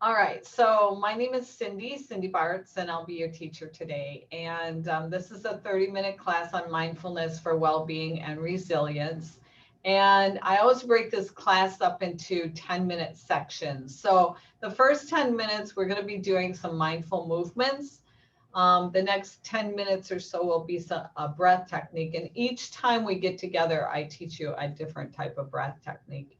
All right, so my name is Cindy Bartz, and I'll be your teacher today. And this is a 30-minute class on mindfulness for well-being and resilience. And I always break this class up into 10-minute sections. So the first 10 minutes, we're going to be doing some mindful movements. The next 10 minutes or so will be a breath technique. And each time we get together, I teach you a different type of breath technique.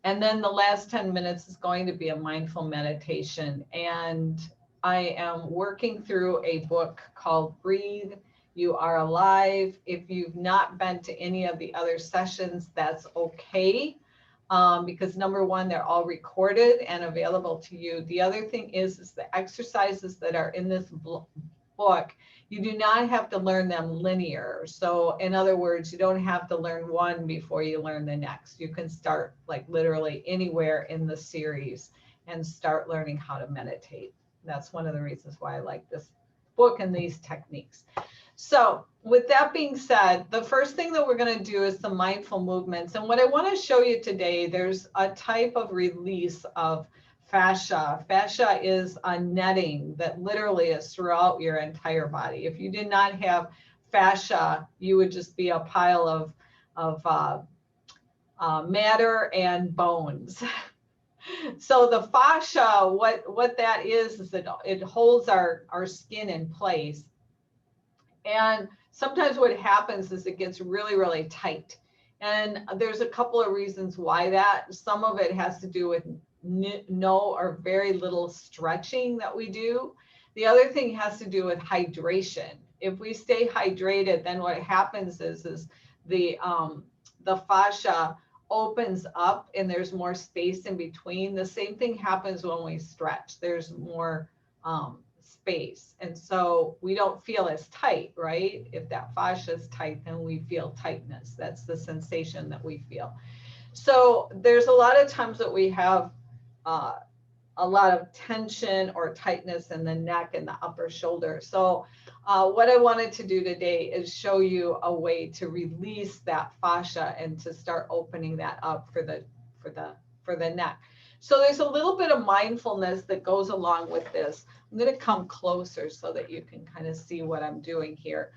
And then the last 10 minutes is going to be a mindful meditation. And I am working through a book called Breathe, You Are Alive. If you've not been to any of the other sessions, that's okay. Because number one, they're all recorded and available to you. The other thing is the exercises that are in this book, you do not have to learn them linear. So in other words, you don't have to learn one before you learn the next. You can start like literally anywhere in the series and start learning how to meditate. That's one of the reasons why I like this book and these techniques. So with that being said, the first thing that we're going to do is the mindful movements. And what I want to show you today, there's a type of release of fascia. Fascia is a netting that literally is throughout your entire body. If you did not have fascia, you would just be a pile of matter and bones. So the fascia, what that is that it holds our skin in place. And sometimes what happens is it gets really, really tight. And there's a couple of reasons why that. Some of it has to do with no or very little stretching that we do. The other thing has to do with hydration. If we stay hydrated, then what happens is the fascia opens up and there's more space in between. The same thing happens when we stretch. There's more space. And so we don't feel as tight, right? If that fascia is tight, then we feel tightness. That's the sensation that we feel. So there's a lot of times that we have a lot of tension or tightness in the neck and the upper shoulder. So what I wanted to do today is show you a way to release that fascia and to start opening that up for the neck. So there's a little bit of mindfulness that goes along with this. I'm going to come closer so that you can kind of see what I'm doing here.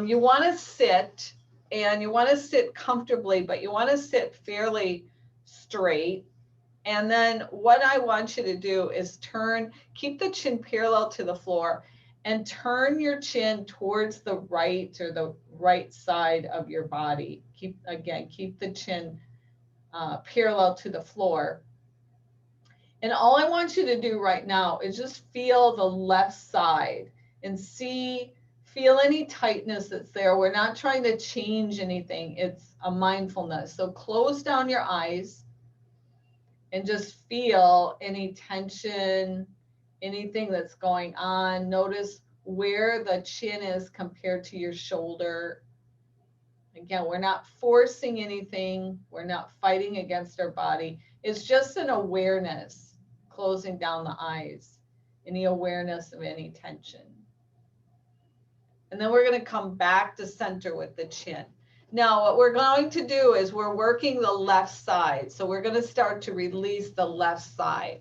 You want to sit, and you want to sit comfortably, but you want to sit fairly straight. And then what I want you to do is keep the chin parallel to the floor and turn your chin towards the right or the right side of your body. Keep the chin parallel to the floor. And all I want you to do right now is just feel the left side and feel any tightness that's there. We're not trying to change anything. It's a mindfulness. So close down your eyes and just feel any tension, anything that's going on. Notice where the chin is compared to your shoulder. Again, we're not forcing anything. We're not fighting against our body. It's just an awareness, closing down the eyes, any awareness of any tension. And then we're going to come back to center with the chin. Now, what we're going to do is we're working the left side. So we're going to start to release the left side.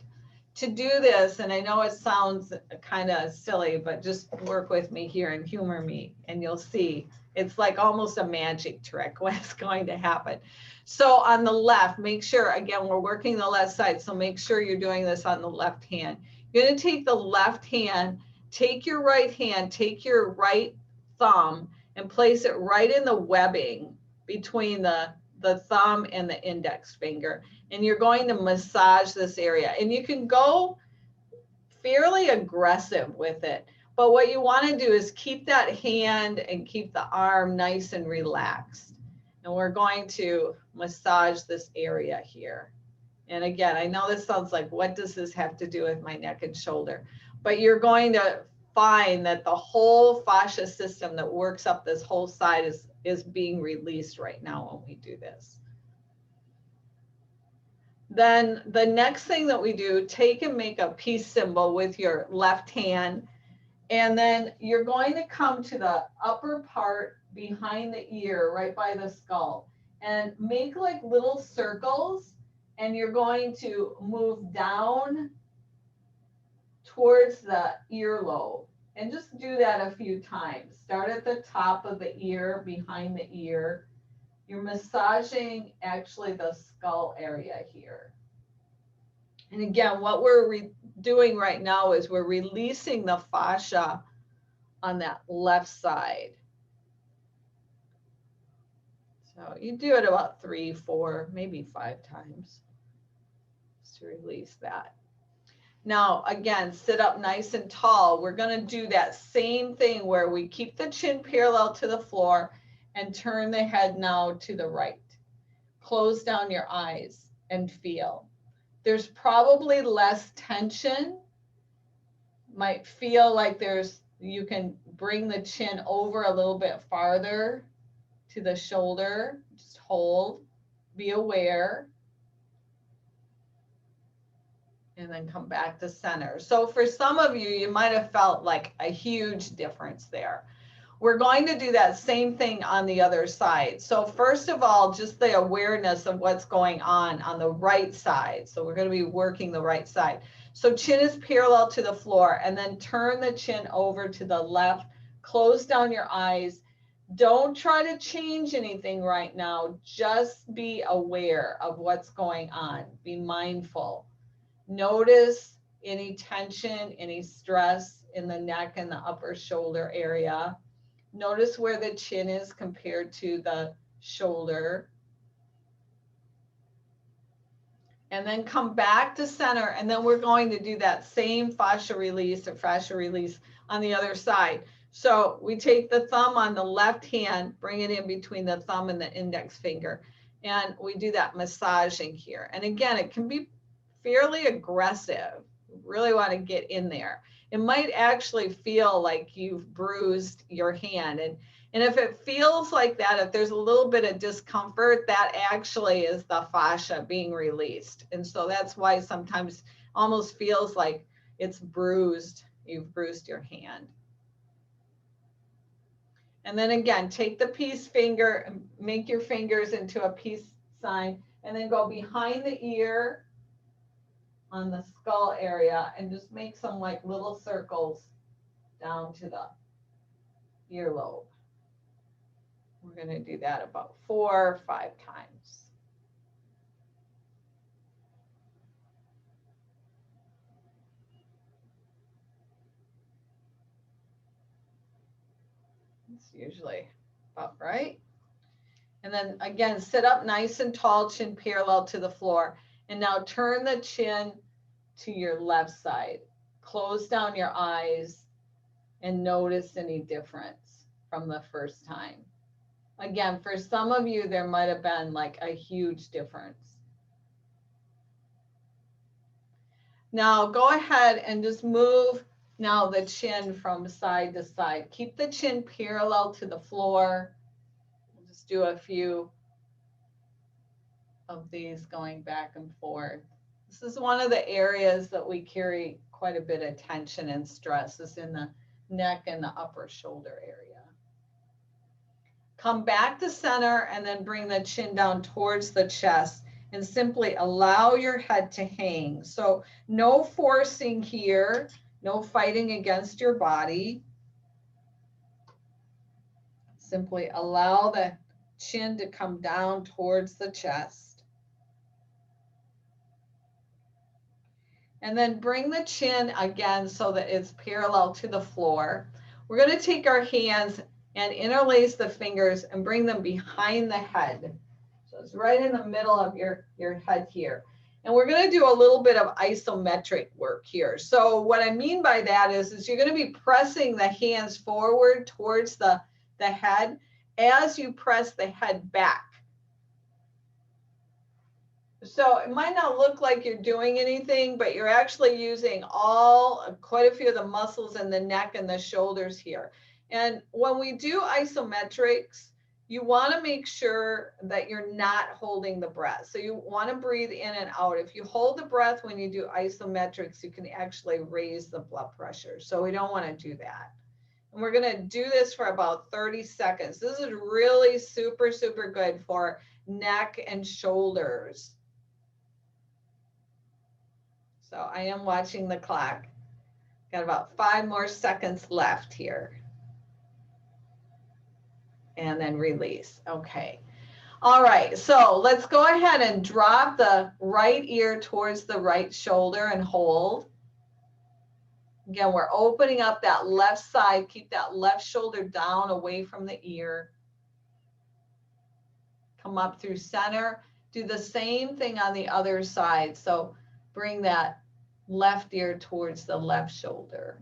To do this, and I know it sounds kind of silly, but just work with me here and humor me, and you'll see it's like almost a magic trick what's going to happen. So on the left, make sure, again, we're working the left side, so make sure you're doing this on the left hand. You're going to take the left hand, take your right hand, take your right thumb, and place it right in the webbing between the thumb and the index finger. And you're going to massage this area. And you can go fairly aggressive with it. But what you want to do is keep that hand and keep the arm nice and relaxed. And we're going to massage this area here. And again, I know this sounds like, what does this have to do with my neck and shoulder? But you're going to find that the whole fascia system that works up this whole side is being released right now when we do this. Then the next thing that we do, take and make a peace symbol with your left hand. And then you're going to come to the upper part behind the ear, right by the skull, and make like little circles. And you're going to move down towards the earlobe. And just do that a few times. Start at the top of the ear, behind the ear. You're massaging actually the skull area here. And again, what we're doing right now is we're releasing the fascia on that left side. So you do it about 3, 4, maybe 5 times just to release that. Now, again, sit up nice and tall. We're going to do that same thing where we keep the chin parallel to the floor and turn the head now to the right. Close down your eyes and feel. There's probably less tension. Might feel like you can bring the chin over a little bit farther to the shoulder. Just hold, be aware. And then come back to center. So for some of you, you might have felt like a huge difference there. We're going to do that same thing on the other side. So first of all, just the awareness of what's going on the right side. So we're going to be working the right side. So chin is parallel to the floor, and then turn the chin over to the left. Close down your eyes. Don't try to change anything right now. Just be aware of what's going on. Be mindful. Notice any tension, any stress in the neck and the upper shoulder area. Notice where the chin is compared to the shoulder. And then come back to center, and then we're going to do that same fascia release or fascia release on the other side. So we take the thumb on the left hand, bring it in between the thumb and the index finger, and we do that massaging here. And again, it can be fairly aggressive. You really want to get in there. It might actually feel like you've bruised your hand. And if it feels like that, if there's a little bit of discomfort, that actually is the fascia being released. And so that's why sometimes almost feels like it's bruised. You've bruised your hand. And then again, take the peace finger and make your fingers into a peace sign, and then go behind the ear on the skull area and just make some like little circles down to the earlobe. We're going to do that about 4 or 5 times. It's usually about right. And then again, sit up nice and tall, chin parallel to the floor. And now turn the chin to your left side. Close down your eyes and notice any difference from the first time. Again, for some of you, there might have been like a huge difference. Now go ahead and just move now the chin from side to side. Keep the chin parallel to the floor. We'll just do a few of these going back and forth. This is one of the areas that we carry quite a bit of tension and stress, is in the neck and the upper shoulder area. Come back to center and then bring the chin down towards the chest and simply allow your head to hang. So no forcing here, no fighting against your body. Simply allow the chin to come down towards the chest. And then bring the chin again so that it's parallel to the floor. We're going to take our hands and interlace the fingers and bring them behind the head. So it's right in the middle of your head here. And we're going to do a little bit of isometric work here. So what I mean by that is you're going to be pressing the hands forward towards the head as you press the head back. So it might not look like you're doing anything, but you're actually using quite a few of the muscles in the neck and the shoulders here. And when we do isometrics, you want to make sure that you're not holding the breath. So you want to breathe in and out. If you hold the breath when you do isometrics, you can actually raise the blood pressure. So we don't want to do that. And we're going to do this for about 30 seconds. This is really super, super good for neck and shoulders. So I am watching the clock. Got about 5 more seconds left here. And then release. Okay. All right, so let's go ahead and drop the right ear towards the right shoulder and hold. Again, we're opening up that left side. Keep that left shoulder down away from the ear. Come up through center. Do the same thing on the other side. So bring that left ear towards the left shoulder.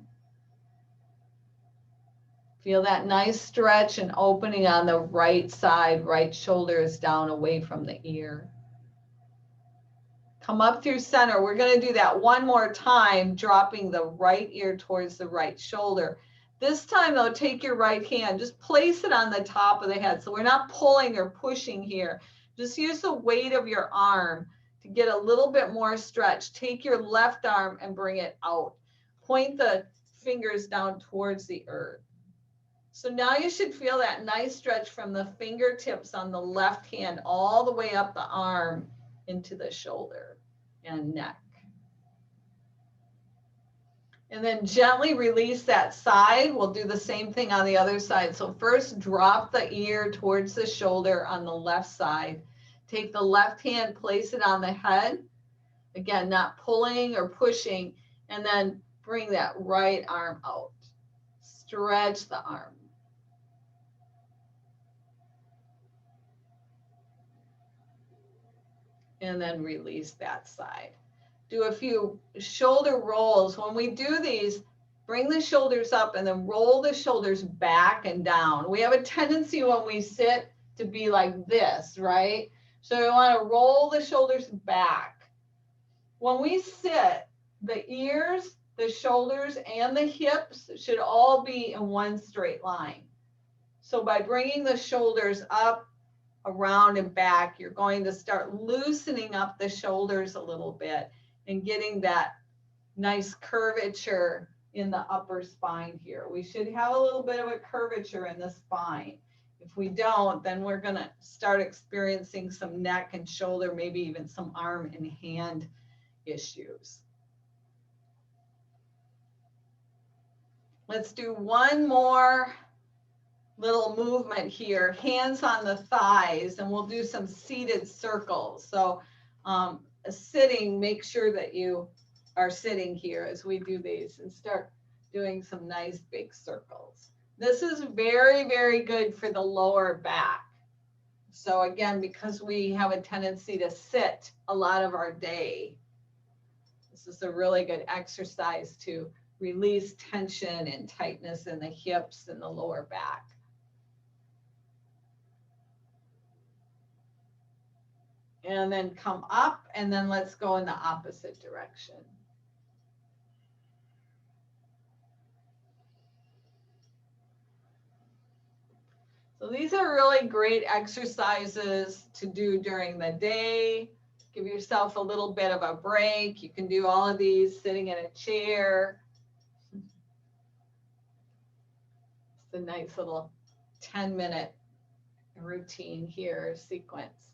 Feel that nice stretch and opening on the right side. Right shoulder is down away from the ear. Come up through center. We're going to do that one more time, dropping the right ear towards the right shoulder. This time, though, take your right hand, just place it on the top of the head. So we're not pulling or pushing here. Just use the weight of your arm to get a little bit more stretch. Take your left arm and bring it out. Point the fingers down towards the earth. So now you should feel that nice stretch from the fingertips on the left hand all the way up the arm into the shoulder and neck. And then gently release that side. We'll do the same thing on the other side. So first drop the ear towards the shoulder on the left side. Take the left hand, place it on the head. Again, not pulling or pushing. And then bring that right arm out. Stretch the arm. And then release that side. Do a few shoulder rolls. When we do these, bring the shoulders up and then roll the shoulders back and down. We have a tendency when we sit to be like this, right? So we want to roll the shoulders back. When we sit, the ears, the shoulders, and the hips should all be in one straight line. So by bringing the shoulders up, around and back, you're going to start loosening up the shoulders a little bit and getting that nice curvature in the upper spine here. We should have a little bit of a curvature in the spine. If we don't, then we're going to start experiencing some neck and shoulder, maybe even some arm and hand issues. Let's do one more little movement here, hands on the thighs, and we'll do some seated circles. So sitting, make sure that you are sitting here as we do these and start doing some nice big circles. This is very, very good for the lower back. So again, because we have a tendency to sit a lot of our day, this is a really good exercise to release tension and tightness in the hips and the lower back. And then come up, and then let's go in the opposite direction. So these are really great exercises to do during the day. Give yourself a little bit of a break. You can do all of these sitting in a chair. It's a nice little 10-minute routine here, sequence.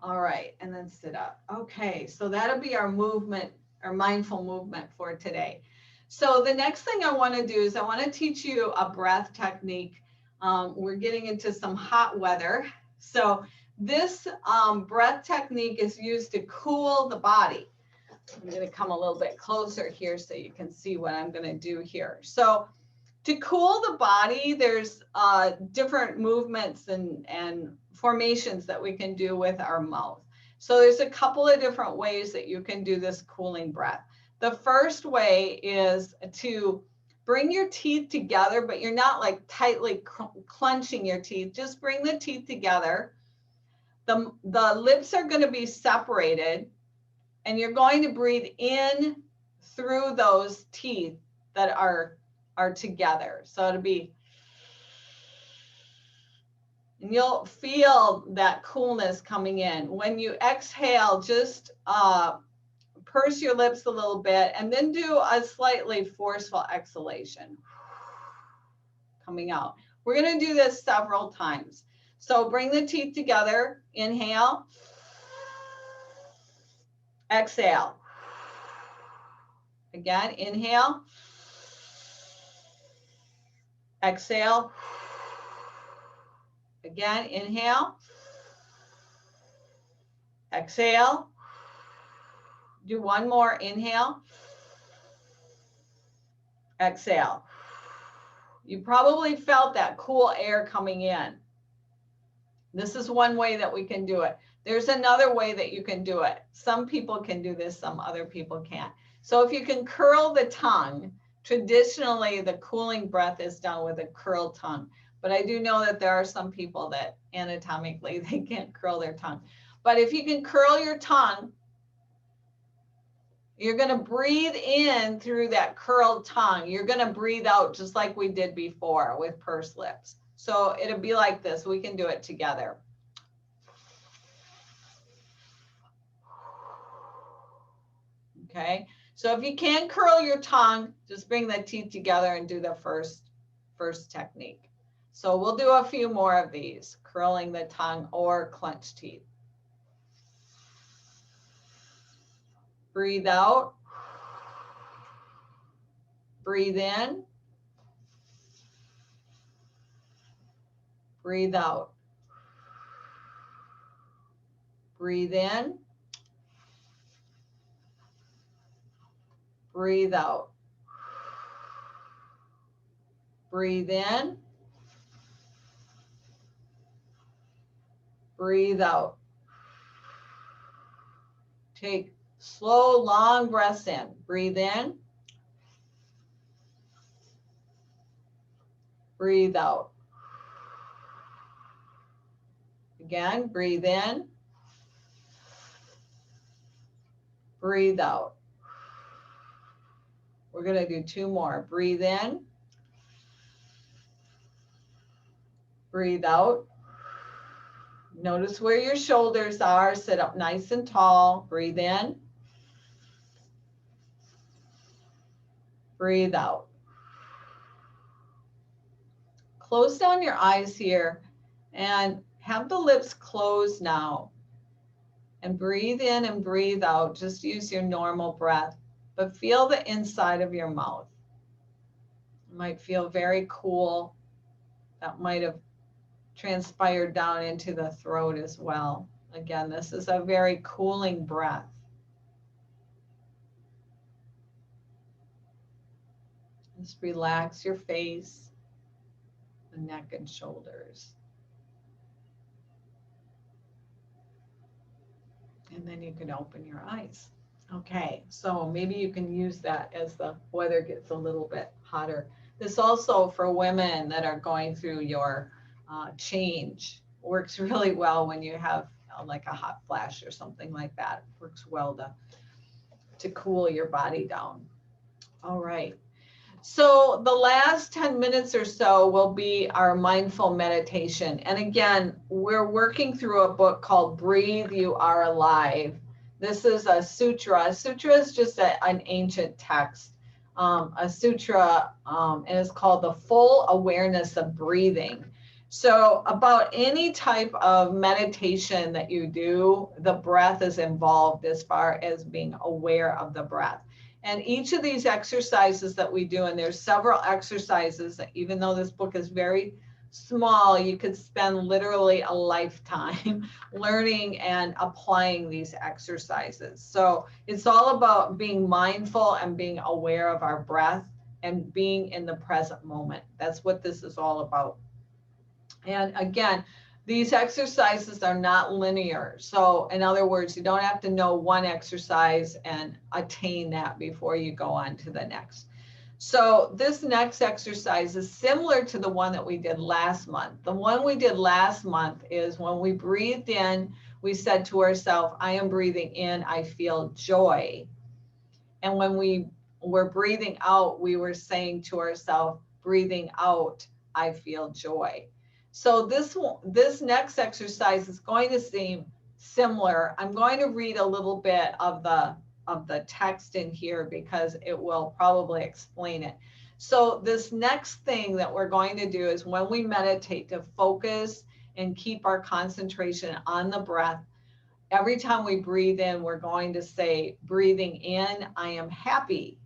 All right, and then sit up. Okay, so that'll be our movement, our mindful movement for today. So the next thing I want to do is I want to teach you a breath technique. We're getting into some hot weather. So this breath technique is used to cool the body. I'm going to come a little bit closer here so you can see what I'm going to do here. So to cool the body, there's different movements and formations that we can do with our mouth. So there's a couple of different ways that you can do this cooling breath. The first way is to bring your teeth together, but you're not like tightly clenching your teeth. Just bring the teeth together. The lips are going to be separated, and you're going to breathe in through those teeth that are together. So it'll be, and you'll feel that coolness coming in. When you exhale, just purse your lips a little bit and then do a slightly forceful exhalation coming out. We're going to do this several times. So bring the teeth together, inhale, exhale. Again, inhale, Exhale. Again, inhale. Exhale. Do one more. Inhale. Exhale. You probably felt that cool air coming in. This is one way that we can do it. There's another way that you can do it. Some people can do this, some other people can't. So if you can curl the tongue, traditionally the cooling breath is done with a curled tongue. But I do know that there are some people that anatomically they can't curl their tongue. But if you can curl your tongue, you're going to breathe in through that curled tongue. You're going to breathe out just like we did before with pursed lips. So it'll be like this. We can do it together. Okay. So if you can't curl your tongue, just bring the teeth together and do the first technique. So we'll do a few more of these, curling the tongue or clenched teeth. Breathe out. Breathe in. Breathe out. Breathe in. Breathe out. Breathe in. Breathe out. Take slow, long breaths in. Breathe in. Breathe out. Again, breathe in. Breathe out. We're going to do two more. Breathe in. Breathe out. Notice where your shoulders are. Sit up nice and tall. Breathe in. Breathe out. Close down your eyes here and have the lips closed now. And breathe in and breathe out. Just use your normal breath, but feel the inside of your mouth. You might feel very cool. That might have transpired down into the throat as well. Again, this is a very cooling breath. Just relax your face, the neck and shoulders. And then you can open your eyes. Okay, so maybe you can use that as the weather gets a little bit hotter. This also for women that are going through your change works really well when you have like a hot flash or something like that. It works well to cool your body down. All right. So the last 10 minutes or so will be our mindful meditation. And again, we're working through a book called Breathe, You Are Alive. This is a sutra. A sutra is just an ancient text. A sutra, and it's called The Full Awareness of Breathing. So about any type of meditation that you do, the breath is involved as far as being aware of the breath. And each of these exercises that we do, and there's several exercises, even though this book is very small, you could spend literally a lifetime learning and applying these exercises. So it's all about being mindful and being aware of our breath and being in the present moment. That's what this is all about. And again, these exercises are not linear. So in other words, you don't have to know one exercise and attain that before you go on to the next. So this next exercise is similar to the one that we did last month. The one we did last month is when we breathed in, we said to ourselves, I am breathing in, I feel joy. And when we were breathing out, we were saying to ourselves, breathing out, I feel joy. So this next exercise is going to seem similar. I'm going to read a little bit of the text in here because it will probably explain it. So this next thing that we're going to do is when we meditate to focus and keep our concentration on the breath. Every time we breathe in, we're going to say, breathing in, I am happy.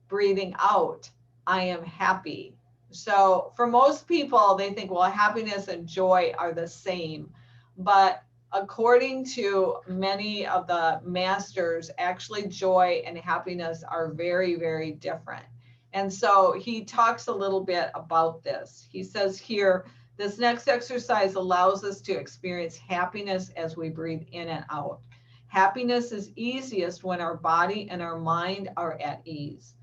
Breathing out, I am happy. So for most people, they think, well, happiness and joy are the same. But according to many of the masters, actually joy and happiness are very, very different. And so he talks a little bit about this. He says here, this next exercise allows us to experience happiness as we breathe in and out. Happiness is easiest when our body and our mind are at ease,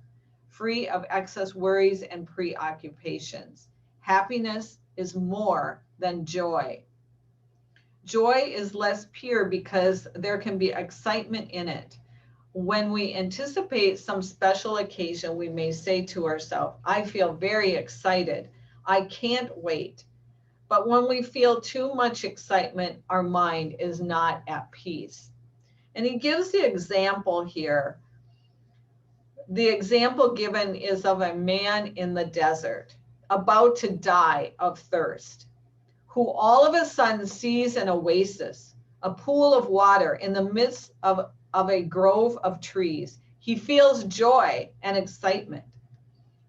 free of excess worries and preoccupations. Happiness is more than joy. Joy is less pure because there can be excitement in it. When we anticipate some special occasion, we may say to ourselves, I feel very excited. I can't wait. But when we feel too much excitement, our mind is not at peace. And he gives the example here. The example given is of a man in the desert, about to die of thirst, who all of a sudden sees an oasis, a pool of water in the midst of a grove of trees. He feels joy and excitement.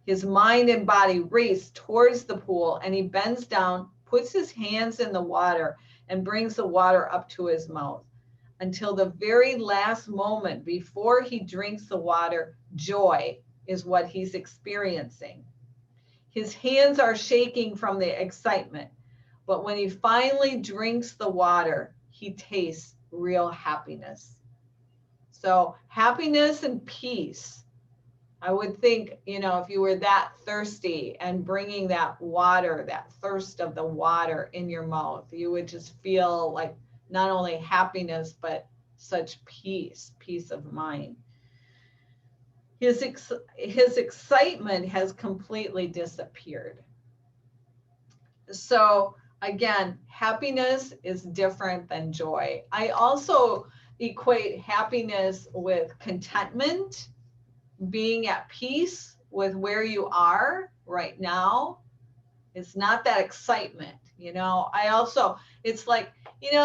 His mind and body race towards the pool, and he bends down, puts his hands in the water, and brings the water up to his mouth. Until the very last moment before he drinks the water, joy is what he's experiencing. His hands are shaking from the excitement, but when he finally drinks the water, he tastes real happiness. So happiness and peace. I would think, if you were that thirsty and bringing that water, that thirst of the water in your mouth, you would just feel like not only happiness, but such peace of mind. His excitement has completely disappeared. So again, happiness is different than joy. I also equate happiness with contentment, being at peace with where you are right now. It's not that excitement, I also, it's like,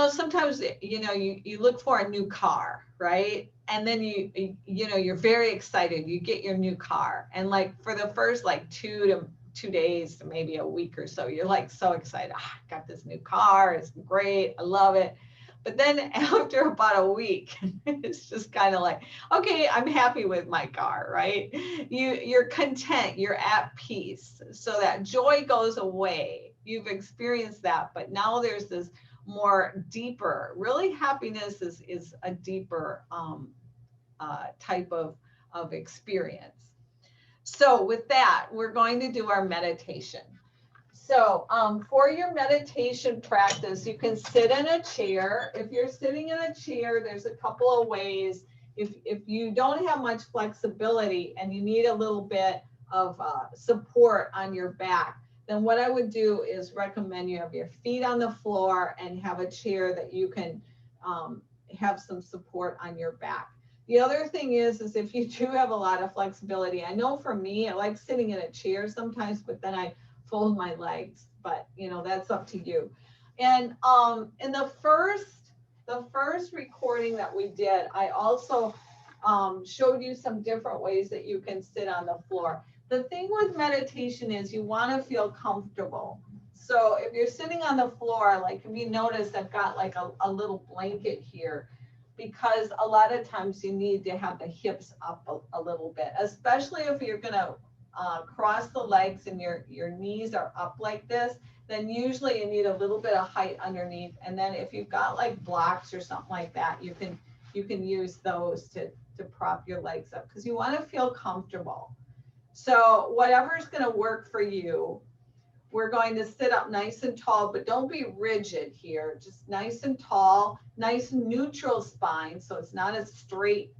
sometimes, you look for a new car, right? And then you're very excited. You get your new car. And like for the first like 2 days, maybe a week or so, you're like so excited. I got this new car. It's great. I love it. But then after about a week, it's just kind of like, okay, I'm happy with my car, right? You're content, you're at peace. So that joy goes away. You've experienced that, but now there's this more deeper, really happiness is a deeper type of experience. So with that, we're going to do our meditation. So for your meditation practice, you can sit in a chair. If you're sitting in a chair, there's a couple of ways. If you don't have much flexibility and you need a little bit of support on your back, then what I would do is recommend you have your feet on the floor and have a chair that you can have some support on your back. The other thing is if you do have a lot of flexibility, I know for me, I like sitting in a chair sometimes, but then I fold my legs, but that's up to you. And in the first recording that we did, I also showed you some different ways that you can sit on the floor. The thing with meditation is you want to feel comfortable. So if you're sitting on the floor, like if you notice, I've got like a little blanket here, because a lot of times you need to have the hips up a little bit, especially if you're going to cross the legs and your knees are up like this, then usually you need a little bit of height underneath. And then if you've got like blocks or something like that, you can use those to prop your legs up, because you want to feel comfortable. So whatever's going to work for you. We're going to sit up nice and tall, but don't be rigid here. Just nice and tall, nice neutral spine. So it's not a straight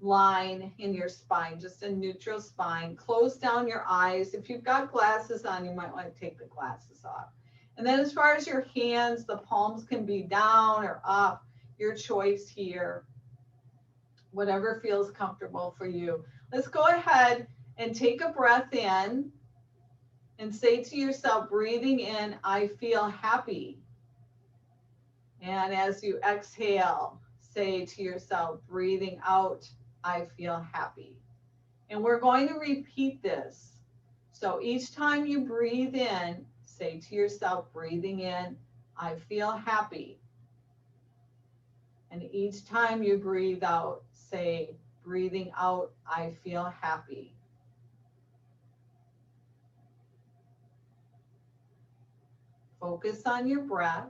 line in your spine, just a neutral spine. Close down your eyes. If you've got glasses on, you might want to take the glasses off. And then as far as your hands, the palms can be down or up, your choice here, whatever feels comfortable for you. Let's go ahead and take a breath in and say to yourself, breathing in, I feel happy. And as you exhale, say to yourself, breathing out, I feel happy. And we're going to repeat this So each time you breathe in, say to yourself, breathing in, I feel happy. And each time you breathe out, say, breathing out, I feel happy. Focus on your breath.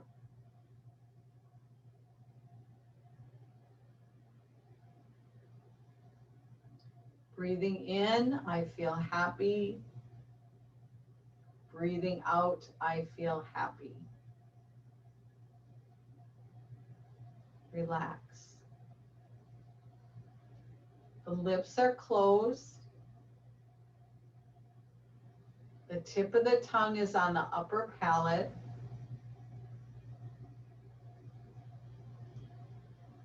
Breathing in, I feel happy. Breathing out, I feel happy. Relax. The lips are closed. The tip of the tongue is on the upper palate.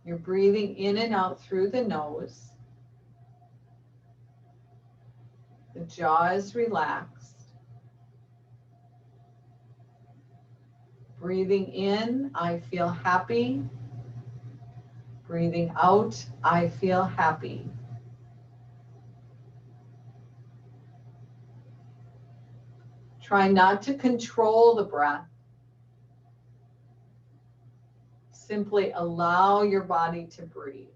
You're breathing in and out through the nose. The jaw is relaxed. Breathing in, I feel happy. Breathing out, I feel happy. Try not to control the breath. Simply allow your body to breathe.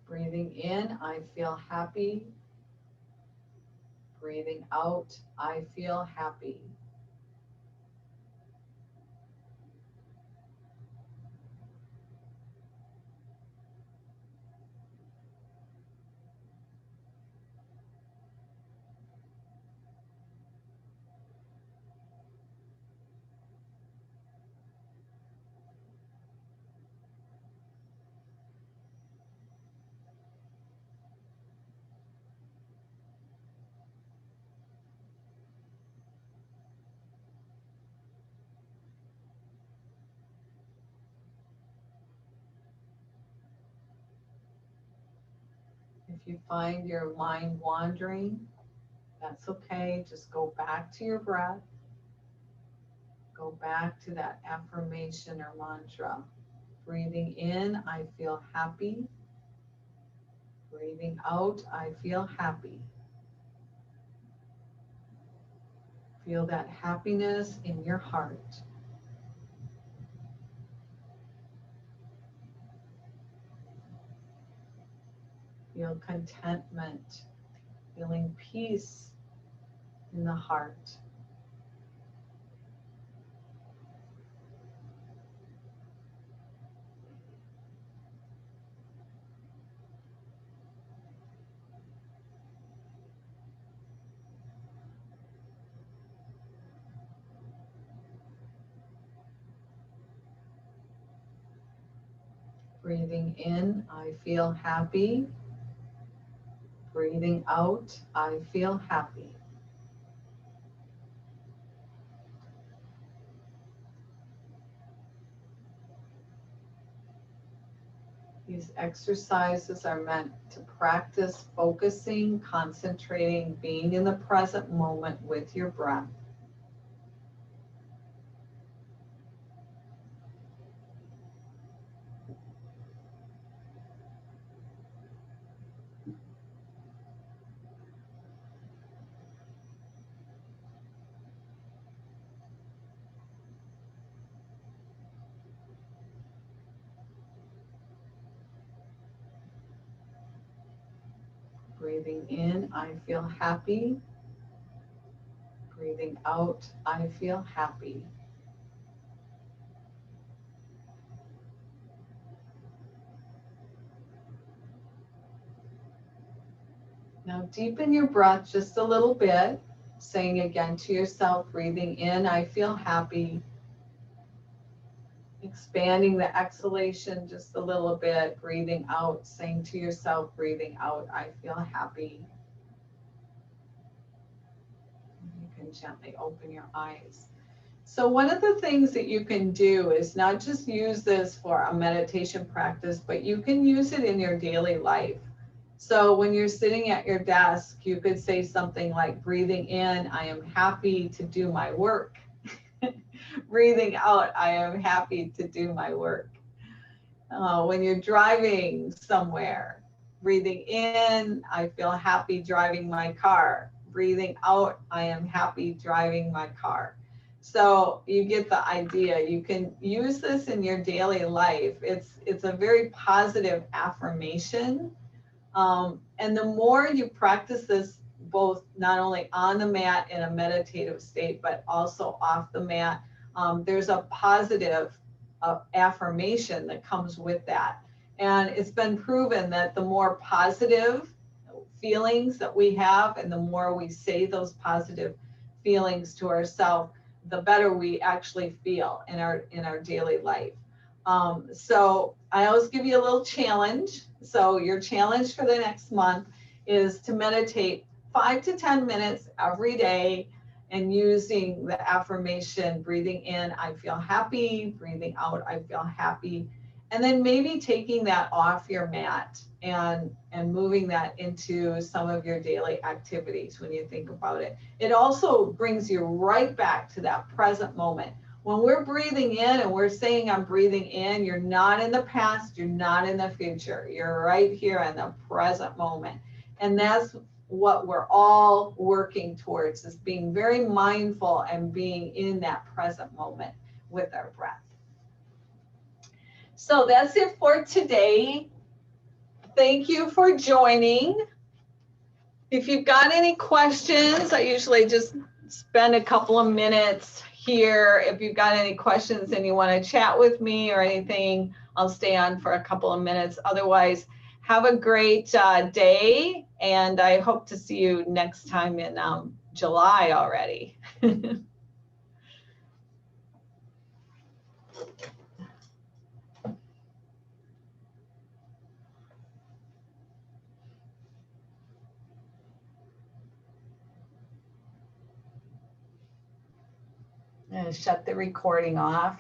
Breathing in, I feel happy. Breathing out, I feel happy. If you find your mind wandering, that's okay. Just go back to your breath. Go back to that affirmation or mantra. Breathing in, I feel happy. Breathing out, I feel happy. Feel that happiness in your heart. Feel contentment, feeling peace in the heart. Breathing in, I feel happy. Breathing out, I feel happy. These exercises are meant to practice focusing, concentrating, being in the present moment with your breath. Breathing in, I feel happy. Breathing out, I feel happy. Now deepen your breath just a little bit, saying again to yourself, breathing in, I feel happy. Expanding the exhalation just a little bit, breathing out, saying to yourself, breathing out, I feel happy. You can gently open your eyes. So one of the things that you can do is not just use this for a meditation practice, but you can use it in your daily life. So when you're sitting at your desk, you could say something like, breathing in, I am happy to do my work. Breathing out, I am happy to do my work. When you're driving somewhere, breathing in, I feel happy driving my car. Breathing out, I am happy driving my car. So you get the idea. You can use this in your daily life. It's a very positive affirmation. And the more you practice this, both not only on the mat in a meditative state, but also off the mat, there's a positive affirmation that comes with that. And it's been proven that the more positive feelings that we have and the more we say those positive feelings to ourselves, the better we actually feel in our daily life. So I always give you a little challenge. So your challenge for the next month is to meditate 5 to 10 minutes every day and using the affirmation, breathing in, I feel happy, breathing out, I feel happy. And then maybe taking that off your mat and moving that into some of your daily activities when you think about it. It also brings you right back to that present moment. When we're breathing in and we're saying I'm breathing in, you're not in the past, you're not in the future. You're right here in the present moment. And that's what we're all working towards, is being very mindful and being in that present moment with our breath. So that's it for today. Thank you for joining. If you've got any questions, I usually just spend a couple of minutes here. If you've got any questions and you want to chat with me or anything, I'll stay on for a couple of minutes. Otherwise, have a great day, and I hope to see you next time in July already. I'm going to shut the recording off.